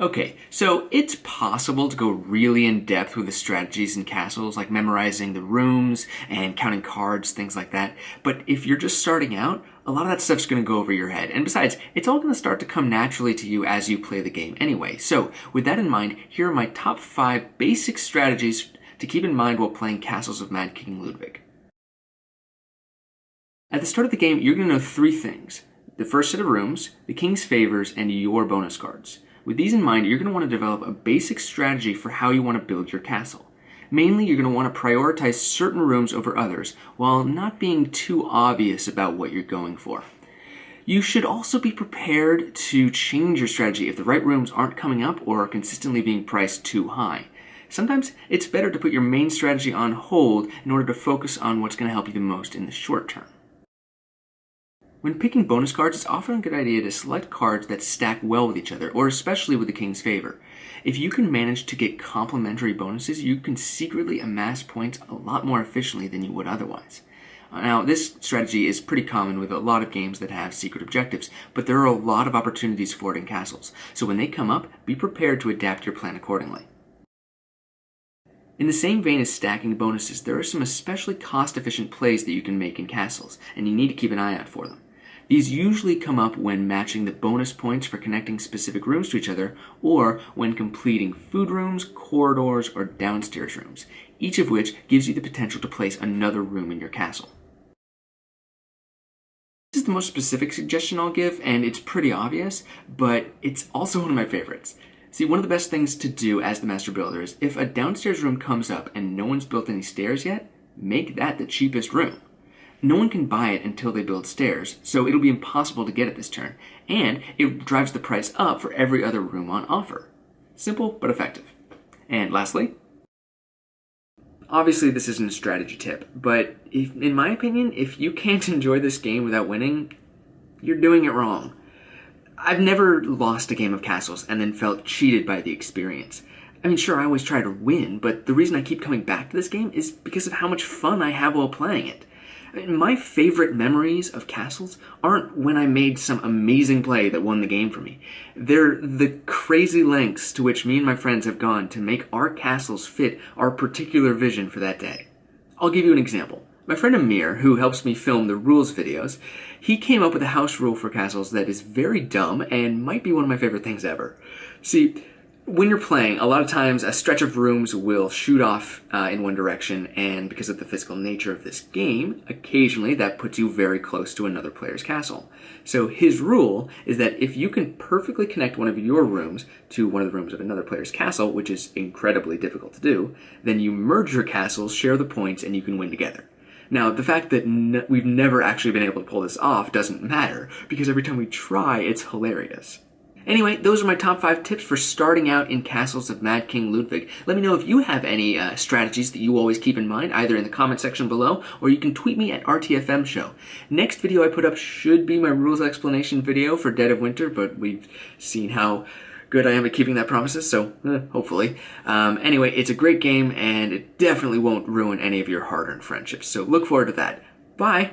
Okay, so it's possible to go really in depth with the strategies in castles, like memorizing the rooms and counting cards, things like that. But if you're just starting out, a lot of that stuff's going to go over your head. And besides, it's all going to start to come naturally to you as you play the game anyway. So with that in mind, here are my top 5 basic strategies to keep in mind while playing Castles of Mad King Ludwig. At the start of the game, you're going to know 3 things: the first set of rooms, the king's favors, and your bonus cards. With these in mind, you're going to want to develop a basic strategy for how you want to build your castle. Mainly, you're going to want to prioritize certain rooms over others, while not being too obvious about what you're going for. You should also be prepared to change your strategy if the right rooms aren't coming up or are consistently being priced too high. Sometimes it's better to put your main strategy on hold in order to focus on what's going to help you the most in the short term. When picking bonus cards, it's often a good idea to select cards that stack well with each other, or especially with the king's favor. If you can manage to get complementary bonuses, you can secretly amass points a lot more efficiently than you would otherwise. Now, this strategy is pretty common with a lot of games that have secret objectives, but there are a lot of opportunities for it in castles, so when they come up, be prepared to adapt your plan accordingly. In the same vein as stacking bonuses, there are some especially cost-efficient plays that you can make in castles, and you need to keep an eye out for them. These usually come up when matching the bonus points for connecting specific rooms to each other, or when completing food rooms, corridors, or downstairs rooms, each of which gives you the potential to place another room in your castle. This is the most specific suggestion I'll give, and it's pretty obvious, but it's also one of my favorites. See, one of the best things to do as the master builder is if a downstairs room comes up and no one's built any stairs yet, make that the cheapest room. No one can buy it until they build stairs, so it'll be impossible to get it this turn, and it drives the price up for every other room on offer. Simple, but effective. And lastly, obviously this isn't a strategy tip, but in my opinion, if you can't enjoy this game without winning, you're doing it wrong. I've never lost a game of castles and then felt cheated by the experience. I mean, sure, I always try to win, but the reason I keep coming back to this game is because of how much fun I have while playing it. My favorite memories of castles aren't when I made some amazing play that won the game for me. They're the crazy lengths to which me and my friends have gone to make our castles fit our particular vision for that day. I'll give you an example. My friend Amir, who helps me film the rules videos, he came up with a house rule for castles that is very dumb and might be one of my favorite things ever. See, when you're playing, a lot of times a stretch of rooms will shoot off in one direction, and because of the physical nature of this game, occasionally that puts you very close to another player's castle. So his rule is that if you can perfectly connect one of your rooms to one of the rooms of another player's castle, which is incredibly difficult to do, then you merge your castles, share the points, and you can win together. Now, the fact that we've never actually been able to pull this off doesn't matter, because every time we try, it's hilarious. Anyway, those are my top 5 tips for starting out in Castles of Mad King Ludwig. Let me know if you have any strategies that you always keep in mind, either in the comment section below, or you can tweet me at RTFM Show. Next video I put up should be my rules explanation video for Dead of Winter, but we've seen how good I am at keeping that promises, so hopefully. Anyway, it's a great game, and it definitely won't ruin any of your hard-earned friendships, so look forward to that. Bye!